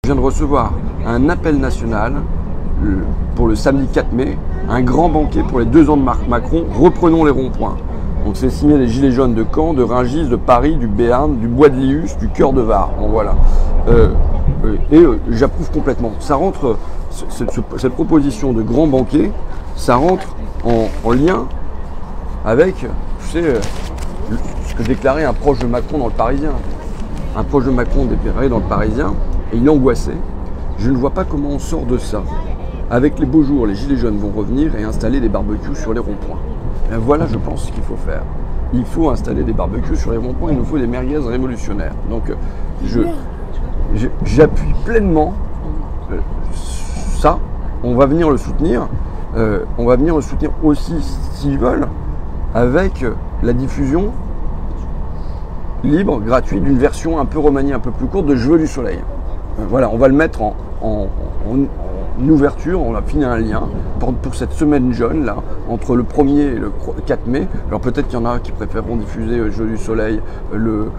Je viens de recevoir un appel national pour le samedi 4 mai, un grand banquet pour les 2 ans de Macron, reprenons les ronds-points. Donc c'est signé les Gilets jaunes de Caen, de Rungis, de Paris, du Béarn, du Bois de Lius, du Cœur de Var. Bon voilà. J'approuve complètement. Ça rentre, cette proposition de grand banquet, ça rentre en lien avec, tu sais, ce que déclarait un proche de Macron dans le Parisien. Un proche de Macron déclarait dans le Parisien, et il angoissait. Je ne vois pas comment on sort de ça. Avec les beaux jours, les Gilets jaunes vont revenir et installer des barbecues sur les ronds-points. Voilà, je pense, ce qu'il faut faire. Il faut installer des barbecues sur les ronds-points, il nous faut des merguez révolutionnaires. Donc, j'appuie pleinement ça. On va venir le soutenir. On va venir le soutenir aussi, s'ils veulent, avec la diffusion libre, gratuite, d'une version un peu remaniée, un peu plus courte de Je veux du soleil. Voilà, on va le mettre en ouverture, on a fini un lien pour cette semaine jaune là, entre le 1er et le 4 mai. Alors peut-être qu'il y en a qui préféreront diffuser Je veux du soleil le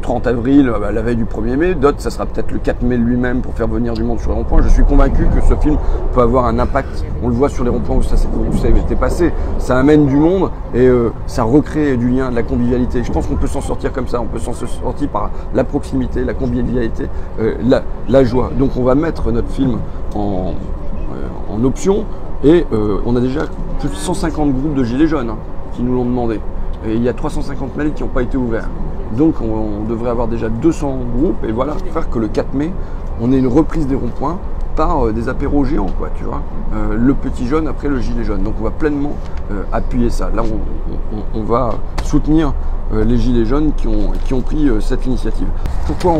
30 avril, la veille du 1er mai, d'autres ça sera peut-être le 4 mai lui-même pour faire venir du monde sur les ronds-points. Je suis convaincu que ce film peut avoir un impact, on le voit sur les ronds-points où ça s'était passé, ça amène du monde et ça recrée du lien, de la convivialité. Je pense qu'on peut s'en sortir comme ça, on peut s'en sortir par la proximité, la convivialité, la joie. Donc on va mettre notre film en option et on a déjà plus de 150 groupes de gilets jaunes qui nous l'ont demandé et il y a 350 mails qui n'ont pas été ouverts, donc on devrait avoir déjà 200 groupes et voilà, faire que le 4 mai on ait une reprise des ronds-points par des apéros géants, quoi, tu vois, le petit jaune après le gilet jaune. Donc on va pleinement appuyer ça. Là on va soutenir les gilets jaunes qui ont pris cette initiative. Pourquoi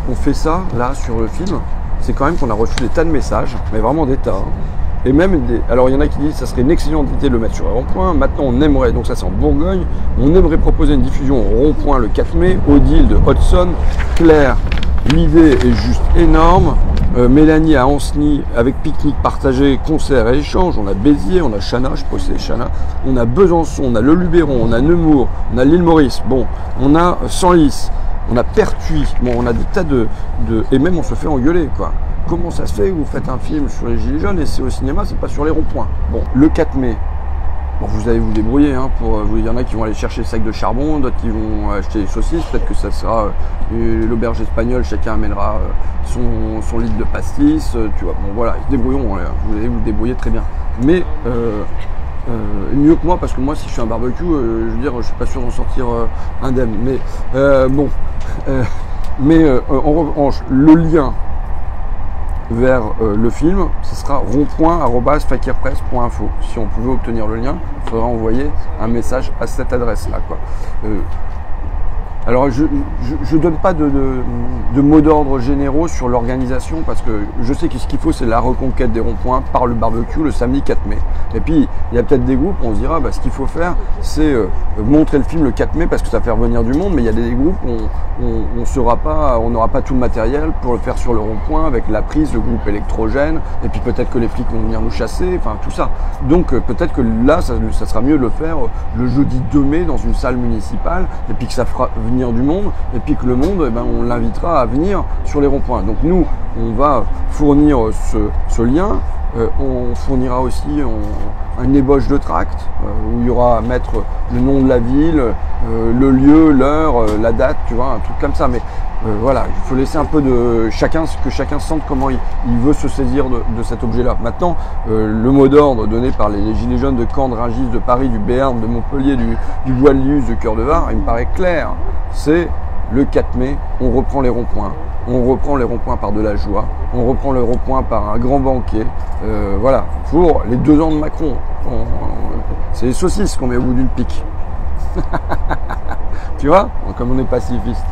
on fait ça là sur le film? C'est quand même qu'on a reçu des tas de messages, mais vraiment des tas. Et même alors il y en a qui disent que ça serait une excellente idée de le mettre sur les ronds-points. Maintenant on aimerait, donc ça c'est en Bourgogne, on aimerait proposer une diffusion au rond-point le 4 mai, Odile de Hudson, Claire, l'idée est juste énorme. Mélanie à Ancenis avec pique-nique partagé, concert et échange. On a Béziers, on a Chana, je possède Chana, on a Besançon, on a Le Luberon, on a Nemours, on a l'île Maurice, bon, on a Senlis, on a Pertuis, bon, on a des tas et même on se fait engueuler, quoi. Comment ça se fait que vous faites un film sur les gilets jaunes et c'est au cinéma, c'est pas sur les ronds-points? Bon, le 4 mai, bon, vous allez vous débrouiller, hein, il y en a qui vont aller chercher le sac de charbon, d'autres qui vont acheter des saucisses, peut-être que ça sera l'auberge espagnole, chacun amènera son litre de pastis, tu vois, bon voilà, ils se débrouilleront, vous allez vous débrouiller très bien. Mais mieux que moi, parce que moi si je suis un barbecue, je veux dire, je suis pas sûr d'en sortir indemne, mais bon, en revanche, le lien vers le film, ce sera rond-point@fakirpresse.info. Si on pouvait obtenir le lien, il faudra envoyer un message à cette adresse-là, quoi. Alors, je ne donne pas de mots d'ordre généraux sur l'organisation parce que je sais que ce qu'il faut, c'est la reconquête des ronds-points par le barbecue le samedi 4 mai. Et puis, il y a peut-être des groupes, on se dira, ce qu'il faut faire, c'est montrer le film le 4 mai parce que ça fait revenir du monde, mais il y a des groupes où on n'aura pas tout le matériel pour le faire sur le rond-point avec la prise, le groupe électrogène, et puis peut-être que les flics vont venir nous chasser, enfin tout ça. Donc, peut-être que là, ça sera mieux de le faire le jeudi 2 mai dans une salle municipale, et puis que ça fera venir du monde, et puis que le monde, on l'invitera à venir sur les ronds-points. Donc nous, on va fournir ce lien, on fournira aussi une ébauche de tract, où il y aura à mettre le nom de la ville, le lieu, l'heure, la date, tu vois, un truc comme ça. Mais voilà, il faut laisser un peu que chacun sente comment il veut se saisir de cet objet-là. Maintenant, le mot d'ordre donné par les Gilets jaunes de Caen, de Rungis, de Paris, du Béarn, de Montpellier, du Bois de Lius, du Cœur de Var, il me paraît clair. C'est le 4 mai, on reprend les ronds-points. On reprend les ronds-points par de la joie. On reprend le rond-point par un grand banquet. Voilà, pour les 2 ans de Macron. C'est les saucisses qu'on met au bout d'une pique. Tu vois, comme on est pacifiste.